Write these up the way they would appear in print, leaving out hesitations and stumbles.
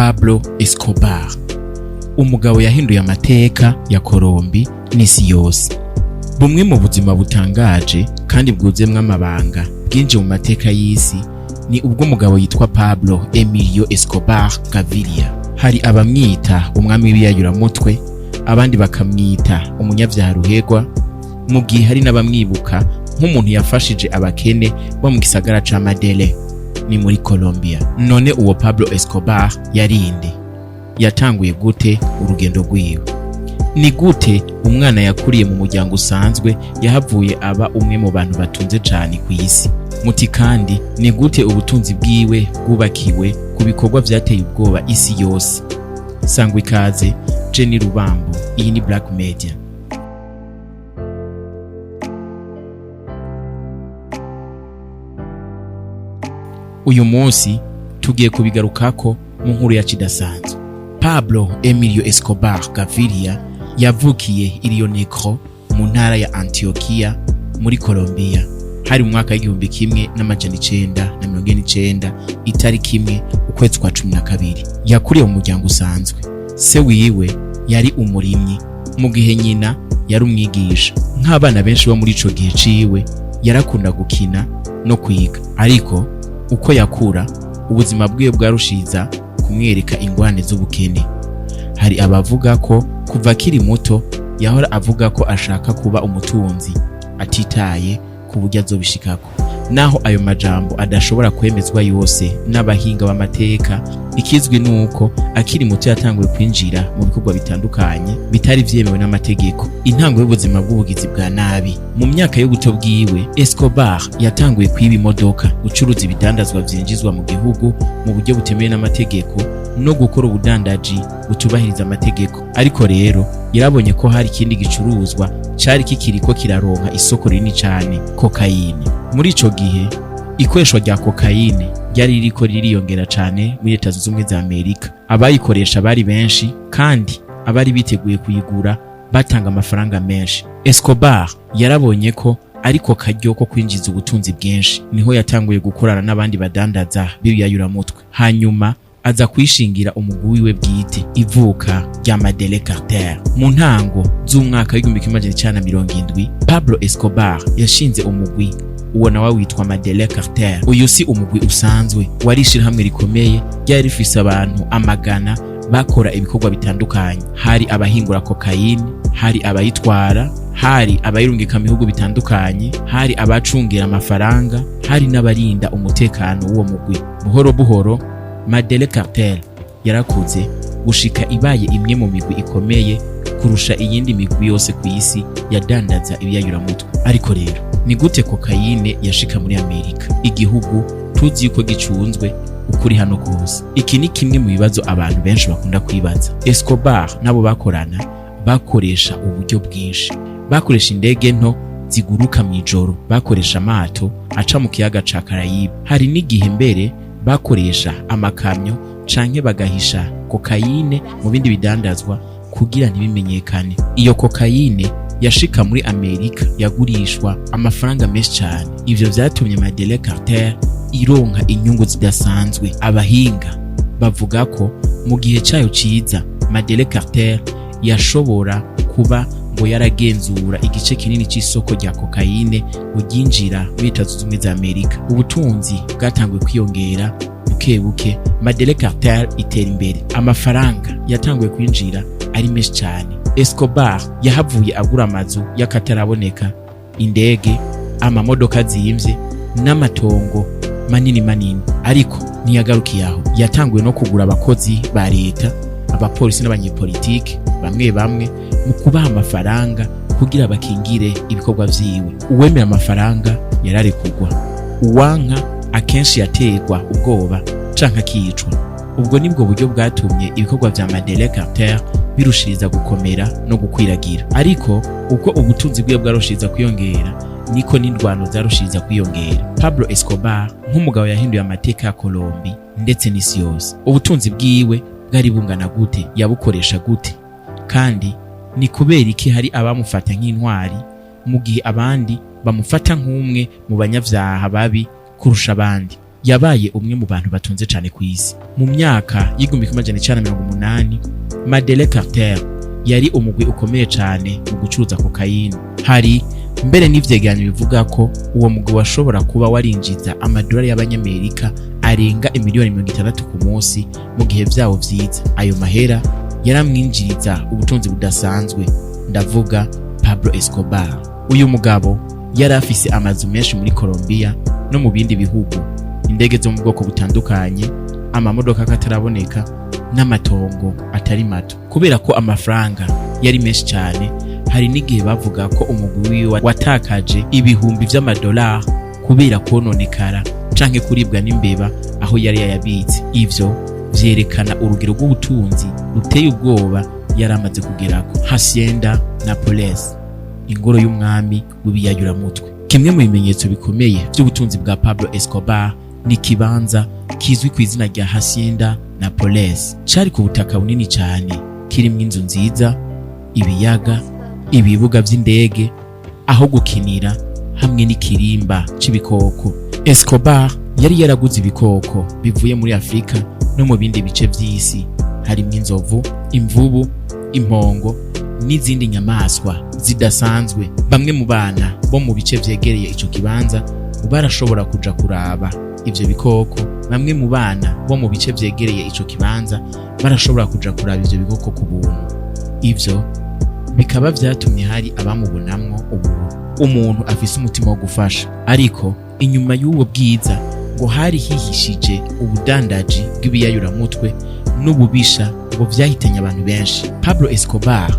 Pablo Escobar, umugabo yahinduye amateka ya Kolombi n'isi yose. Bumwe mu buzima butangaje kandi bwuzemwo amabanga bwinje mu mateka y'isi ni ubwo umugabo yitwa Pablo Emilio Escobar Gaviria. Hari abamwita umwami w'ibiyayuramutwe, abandi bakamwita umunyavyaha ruhegwa, mu gihe hari n'abamwibuka nk'umuntu yafashije abakene bo mu gisagara ca Medellín ni muri Colombia. None uwo Pablo Escobar yarinde? Yatanguye gute urugendo rwiwe? Ni gute umwana yakuriye mu muryango usanzwe yahavuye aba umwe mu bantu batunze cyane ku isi? Muti kandi ni gute ubutunzi bwiwe bwubakiwe ku bikorwa vyateye ubwoba isi yose? Sangwa ikaze, Jenny Rubambo, iyi ni Black Media. Uyu munsi tugiye kubigarukako mu nkuru ya kidasanzwe. Pablo Emilio Escobar Gaviria yavukiye i Rio Negro mu ntara ya Antioquia muri Colombia. Hari mu mwaka w'igihumbi kimwe n'amajana 990 itariki imwe ukwezi kwa 12. Yakuriye mu muryango usanzwe. Se wiwe yari umurimyi, mu gihe nyina yari umwigisha. Nk'abana benshi bo muri ico gihe ciwe yarakunda gukina no kwiga, ariko uko yakura ubuzima bwiwe bwarushiza kumwereka ingwane z'ubukene. Hari abavuga ko kuva akiri muto yahora avuga ko ashaka kuba umutunzi atitaye ku buryo azobishikako. Naho ayo majambo adashobora kwemezwa yose n'abahinga b'amateka, ikizwi nuko akiri muto yatanguye kwinjira mu bikorwa bitandukanye bitari vyemewe n'amategeko. Intango y'ubuzima bw'ubugizi bwa nabi. Mu myaka y'ubuto bwiwe, Escobar yatanguye kwiba imodoka, gucuruza ibidandazwa vyinjizwa mu gihugu mu buryo butemewe n'amategeko no gukora ubudandaji butubahiriza amategeko. Ariko rero yarabonye ko hari ikindi gicuruzwa cari kikiriko kiraronka isoko rinini cane, kokayine. Muri ico gihe ikoreshwa rya kokayine ryari ririko ririyongera cane muri Leta Zunze Ubumwe za Amerika. Abayikoresha bari benshi kandi abari biteguye kuyigura batanga amafaranga menshi. Escobar yarabonye ko ariko karyo ko kwinjiza ubutunzi bwinshi, niho yatanguye gukorana n'abandi badandaza b'ibiyayuramutwe. Hanyuma aza kwishingira umugwi wiwe bwite, ivuka rya Medellín Cartel. Mu ntango z'umwaka w'igihumbi kimwe n'amajana 970, Pablo Escobar yashinze umugwi uwo nawe witwa Medellín Cartel. Uyu si umugwi usanzwe, wari ishirahamwe rikomeye ryari rifise abantu amagana bakora ibikorwa bitandukanye. Hari abahingura kokayine, hari abayitwara, hari abayirungika mu bihugu bitandukanye, hari abacungira amafaranga, hari n'abarinda umutekano w'uwo mugwi. Buhoro buhoro Medellín Cartel yarakuze gushika ibaye imwe mu migwi ikomeye kurusha iyindi migwi yose ku isi yadandaza ibiyayuramutwe. Ariko rero ni gute kokayine yashika muri Amerika, igihugu tuzi yuko gicunzwe ukuri hano kose? Iki ni kimwe mu bibazo abantu benshi bakunda kwibaza. Escobar nabo bakorana bakoresha uburyo bwinshi. Bakoresha indege nto ziguruka mw'ijoro, bakoresha amato aca mu kiyaga ca Caraïbe. Hari n'igihe mbere bakoresha amakamyo canke bagahisha kokayine mu bindi bidandazwa kugira ntibimenyekane. Iyo kokayine yashika muri Amerika yagurishwa amafaranga menshi cyane. Ivyo vyatumye Medellín Cartel ironka inyungu zidasanzwe. Abahinga bavuga ko mu gihe cayo ciza Medellín Cartel yashobora kuba ngo yaragenzura igice kinini c'isoko rya kokayine buginjira muri Leta Zunze Ubumwe za Amerika. Ubutunzi bwatanguye kwiyongera buke buke, Medellín Cartel itera imbere. Amafaranga yatanguye kwinjira ari menshi cyane. Escobar yahavuye agura amazu y'akataraboneka, indege, amamodoka ziyimvye n'amatongo manini manini. Ariko ntiyagarukiye aho. Yatanguye no kugura abakozi ba leta, abapolisi n'abanyepolitike bamwe bamwe mu kubaha amafaranga kugira bakingire ibikorwa vyiwe. Uwemera amafaranga yararekugwa, uwanka akenshi yategwa ubwoba canke akicwa. Ubwo nibwo buryo bwatumye ibikorwa vya Medellín Cartel birushiriza gukomera no gukwiragira. Ariko uko ubutunzi bwiwe bwarushiriza kwiyongera, niko n'indwano zarushiriza kwiyongera. Pablo Escobar nk'umugabo yahinduye amateka ya Kolombi ndetse n'isi yose. Ubutunzi bwiwe bwari bungana gute? Yabukoresha gute? Kandi ni kubera iki hari abamufata nk'intwari mu gihe abandi bamufata nk'umwe mu banyavyaha babi kurusha abandi? yabaye umwe mu bantu batunze cyane ku isi. Mu myaka y'1980 Madeleine Carter yari umugwi ukomeye cyane mu gucuruza kokayine. Hari mbere n'ivyegeranyo bivuga ko uwo mugwi washobora kuba warinjiza amadolari y'abanyamerika arenga imiliyoni 60 ku munsi mu gihe vyawo vyiza. Ayo mahera yaramwinjiriza ubutunzi budasanzwe, ndavuga Pablo Escobar. Uyu mugabo yari afise amazu menshi muri Colombia no mu bindi bihugu, indege zo mu bwoko butandukanye, amamodoka kataraboneka n'amatongo atari mato. Kubera ko amafaranga yari menshi cyane, hari n'igihe bavuga ko umugwi wiwe watakaje ibihumbi vy'amadolari kubera kononekara canke kuribwa n'imbeba aho yari yayabitse. Ivyo vyerekana urugero rw'ubutunzi ruteye ubwoba yari amaze kugerako. Hacienda Nápoles, ingoro y'umwami w'ibiyayuramutwe. Kimwe mu bimenyetso bikomeye by'ubutunzi bwa Pablo Escobar ni kibanza kizwi ku izina rya Hacienda Nápoles. Cari ku butaka bunini cyane, kirimwo inzu nziza, ibiyaga, ibibuga vy'indege, aho gukinira hamwe n'ikirimba c'ibikoko. Escobar yari yaraguze ibikoko bivuye muri Afrika no mu bindi bice vy'isi, harimwo inzovu, imvubu, impongo n'izindi nyamaswa zidasanzwe. Bamwe mu bana bo mu bice vyegereye ico kibanza barashobora kuja kuraba ivyo bikoko. Bamwe mu bana bo mu bice vyegereye ico kibanza barashobora kuja kuraba ivyo bikoko ku buntu. Ivyo bikaba vyatumye hari abamubonamwo umuntu afise umutima wo gufasha. Ariko inyuma y'uwo bwiza ngo hari hihishije ubudandaji bw'ibiyayuramutwe n'ububisha ngo vyahitanye abantu benshi. Pablo Escobar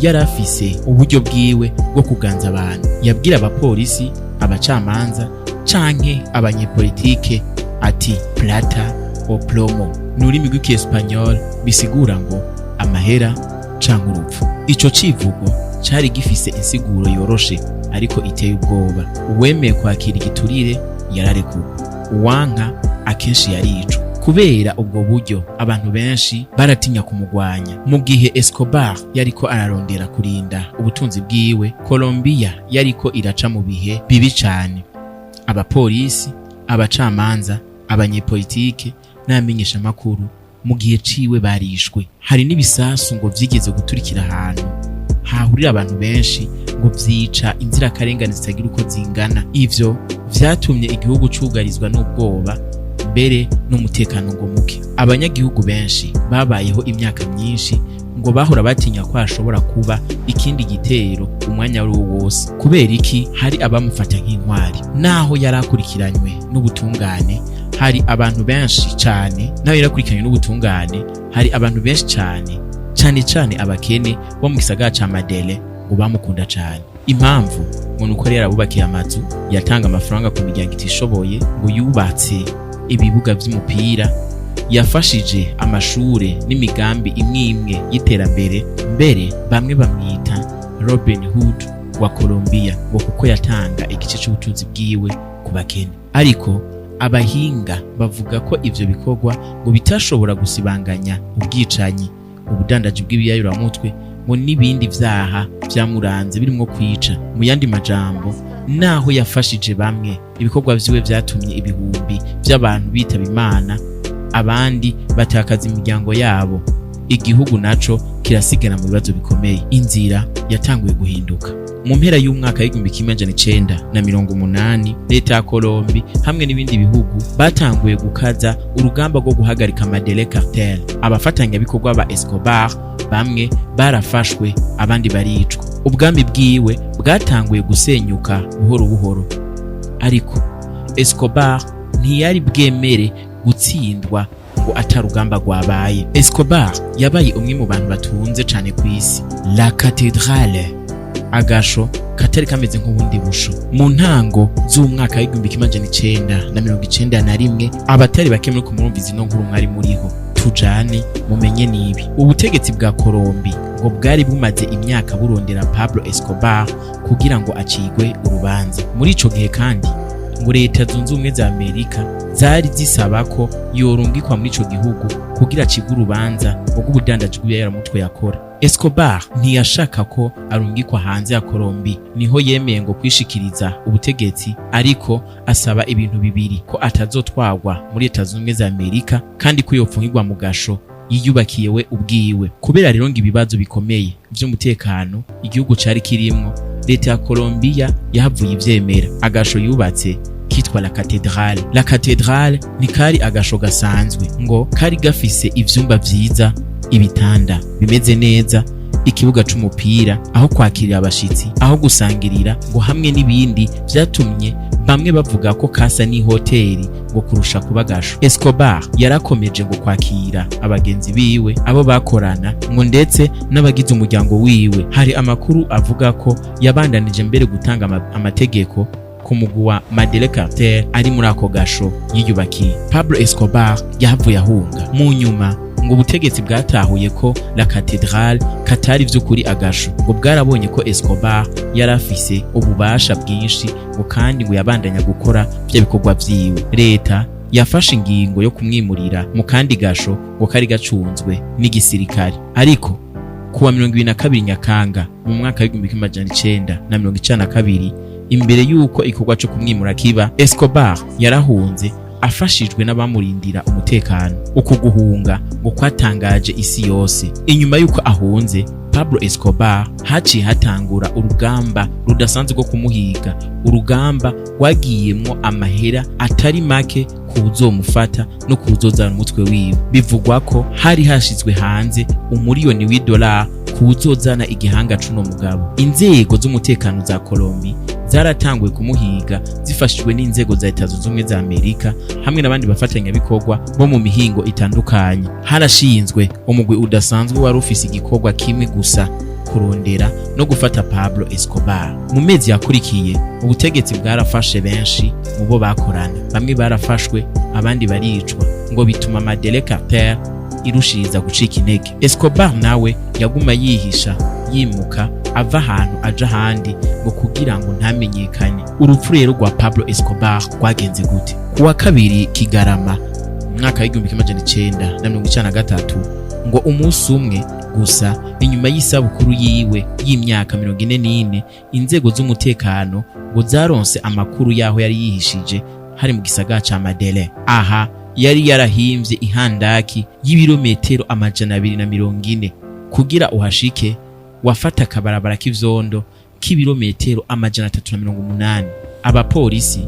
yari afise uburyo bwiwe bwo kuganza abantu. Yabwira abapolisi, abacamanza canke abanyepolitike ati plata o plomo, n'ururimi rw'Ikiespanyol bisigura ngo amahera canke urupfu. Ico civugo cari gifise insiguro yoroshe ariko iteye ubwoba. Uwemeye kwakira igiturire yararekurwa, uwanka akenshi yaricwa. Kubera ubwo buryo abantu benshi baratinya kumugwanya. Mu gihe Escobar yariko ararondera kurinda ubutunzi bwiwe, Colombia yariko iraca mu bihe bibi cyane. Abapolisi, abacamanza, abanyepolitike n'abamenyesha makuru mu gihe ciwe barishwe. Hari n'ibisasu ngo vyigeze guturikira ahantu hahurira abantu benshi ngo vyica inzirakarengane zitagira uko zingana. Ivyo vyatumye igihugu cugarizwa n'ubwoba, mbere n'umutekano ngo muke. Abanyagihugu benshi babayeho imyaka myinshi ngo bahora batinya ko hashobora kuba ikindi gitero umwanya wari wose. Kubera iki? Hari abamufata nk'intwari. Naho yarakurikiranywe n'ubutungane, hari abantu benshi cyane. Naho yarakurikiranywe n'ubutungane, hari abantu benshi cyane cyane abakene bo mu gisagara ca Madeleine ngo bamukunda cyane. Impamvu ngo nuko rero abubakiye amazu, yatanga amafaranga ku miryango itishoboye, ngo yubatse ibibuga vy'umupira, yafashije amashure n'imigambi imwe y'iterambere. Mbere bamwe bamwita Robin Hood wa Colombia ngo kuko yatanga igice c'ubutunzi bwiwe ku bakene. Ariko abahinga bavuga ko ivyo bikorwa ngo bitashobora gusibanganya ubwicanyi, ubudandaji bw'ibiyayuramutwe ngo n'ibindi vyaha vyamuranze birimwo kwica. Mu yandi majambo, naho yafashije bamwe, ibikorwa vyiwe vyatumye ibihumbi vy'abantu bitaba Imana, abandi batakaza imiryango yabo. Igihugu naco kirasigara mu bibazo bikomeye. Inzira yatanguye guhinduka. Mu mpera y'umwaka w'1980 leta ya Colombia hamwe n'ibindi bihugu batanguye gukaza urugamba rwo guhagarika Madeleine Carter. Abafatanya bikorwa ba Escobar bamwe barafashwe, abandi baricwa. Ubwambi bwiwe bwatanguye gusenyuka buhoro buhoro. Ariko Escobar ntiyari bwemere gutsindwa ngo atarugamba rwabaye. Escobar yabaye umwe mu bantu batunze cyane ku isi. La Cathédrale, agasho katari kameze nk'ubundi busho. Mu ntango z'umwaka w'1991 abatari bake muri kumurumviza ino nkuru mwari muriho. Tujane mumenye nibi. Ubutegetsi bwa Colombia ngo bwari bumaze imyaka burondera Pablo Escobar kugira ngo acigwe urubanza. Muri ico gihe kandi ngo leta zunze ubumwe za Amerika zari zisaba ko yorungikwa muri ico gihugu kugira acigwe urubanza rw'ubudandaji bw'ibiyayuramutwe yakora. Escobar ntiyashaka ko arungikwa hanze ya Colombia, niho yemeye ngo kwishikiriza ubutegetsi, ariko asaba ibintu bibiri: ko atazotwagwa muri Leta Zunze Ubumwe za Amerika kandi ko yopfungirwa mu gasho yiyubakiye we ubwiwe. Kubera rero ngo ibibazo bikomeye vy'umutekano igihugu cari kirimwo, leta ya Colombia yahavuye ivyemera. Agasho yubatse kitwa La Cathedrale. La Cathedrale ni kari agasho gasanzwe, ngo kari gafise ivyumba vyiza, ibitanda bimeze neza, ikibuga c'umupira, aho kwakirira abashitsi, aho gusangirira, ngo hamwe n'ibindi vyatumye bamwe bavuga ko kasa ni hoteli ngo kurusha kuba gasho. Escobar yarakomeje ngo kwakira abagenzi biwe, abo bakorana, ngo ndetse n'abagize umuryango wiwe. Hari amakuru avuga ko yabandanije mbere gutanga amategeko ku mugwi wa Medellín Cartel ari muri ako gasho yiyubakiye. Pablo Escobar yahavuye ahunga. Mu nyuma ngo ubutegetsi bwatahuye ko La Cathedrale katari vy'ukuri agasho, ngo bwarabonye ko Escobar yarafise ububasha bwinshi, ngo kandi ngo yabandanya gukora vya bikorwa vyiwe. Leta yafashe ingingo yo kumwimurira mu kandi gasho ngo kari gacunzwe n'igisirikare. Ariko kuwa 22 Nyakanga mu mwaka w'1992, imbere yuko ikorwa cyo kumwimura kiba, Escobar yarahunze afashijwe n'abamurindira umutekano. Uko guhunga ngo kwatangaje isi yose. Inyuma yuko ahunze, Pablo Escobar haciye hatangura urugamba rudasanzwe rwo kumuhiga, urugamba rwagiyemwo amahera atari make kuzomufata no kuzozana umutwe wiwe. Bivugwa ko hari hashizwe hanze $1,000,000 w'idolari kuzozana igihanga cuno mugabo. Inzego z'umutekano za Colombia zaratanguye kumuhiga zifashijwe n'inzego za Leta Zunze Ubumwe za Amerika hamwe n'abandi bafatanyabikorwa bo mu mihingo itandukanye. Harashinzwe umugwi udasanzwe wari ufise igikorwa kimwe gusa: kurondera no gufata Pablo Escobar. Mu mezi yakurikiye, ubutegetsi bwarafashe benshi mu bo bakorana. Bamwe barafashwe, abandi baricwa, ngo bituma Medellín Cartel irushiriza gucika intege. Escobar nawe yaguma yihisha, yimuka, ava ahantu aja ahandi ngo kugira ngo ntamenyekane. Urupfu rero rwa Pablo Escobar rwagenze gute? Kuwa 2 Kigarama mu mwaka w'1993, ngo umunsi umwe gusa inyuma y'isabukuru yiwe y'imyaka 44, inzego z'umutekano ngo zaronse amakuru yaho yari yihishije hari mu gisagara ca Medellín. Aha yari yarahimvye ihandaki y'ibirometero 240. Kugira uhashike wafata akabarabara k'ivyondo k'ibirometero 380. Abapolisi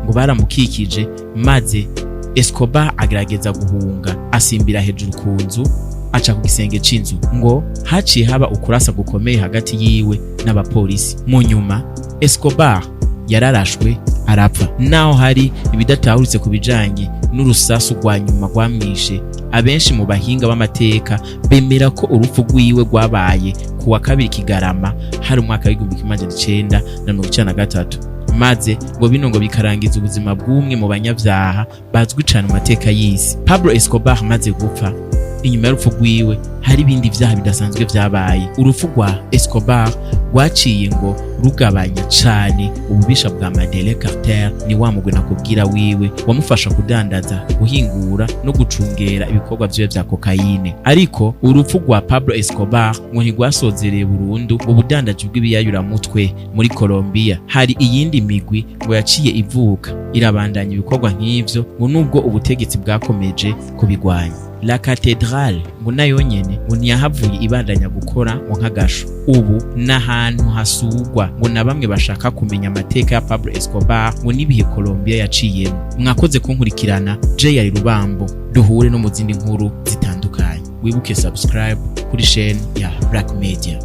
ngo baramukikije, maze Escobar agerageza guhunga, asimbira hejuru ku nzu, aca ku gisenge c'inzu. Ngo haciye haba ukurasa gukomeye hagati yiwe n'abapolisi. Mu nyuma Escobar yararashwe arapfa. Naho hari ibidatahuritse ku bijanye n'urusasu rwa nyuma rwamwishe, abenshi mu bahinga b'amateka bemera ko urupfu rwiwe rwabaye kuwa 2 Kigarama hari umwaka w'1993, maze ngo bino ngo bikarangiza ubuzima bw'umwe mu banyavyaha bazwi cane mu mateka y'isi. Pablo Escobar maze gupfa, inyuma y'urupfu rwiwe hari ibindi vyaha bidasanzwe vyabaye. Urupfu rwa Escobar rwaciye ngo rugabanya cane ububisha bwa Medellín Cartel. Ni wa mugwi nakubwira wiwe wamufasha kudandaza, guhingura no gucungera ibikorwa vyiwe vya kokayine. Ariko urupfu rwa Pablo Escobar ngo ntigwasozereye burundu ubudandaji bw'ibiyayuramutwe muri Colombia. Hari iyindi migwi ngo yaciye ivuka irabandanya ibikorwa nk'ivyo, ngo nubwo ubutegetsi bwakomeje kubigwanya. La Cathedrale ngo nayo nyene ngo ntiyahavuye ibandanya gukora mu nk'agasho. Ubu n'ahantu hasugwa ngo na bamwe bashaka kumenya amateka ya Pablo Escobar ngo n'ibihe Colombia yaciyemo. Mwakoze kunkurikirana. J.R. Rubambo. Duhure no mu zindi nkuru zitandukanye. Wibuke subscribe kuri chaîne ya Black Media.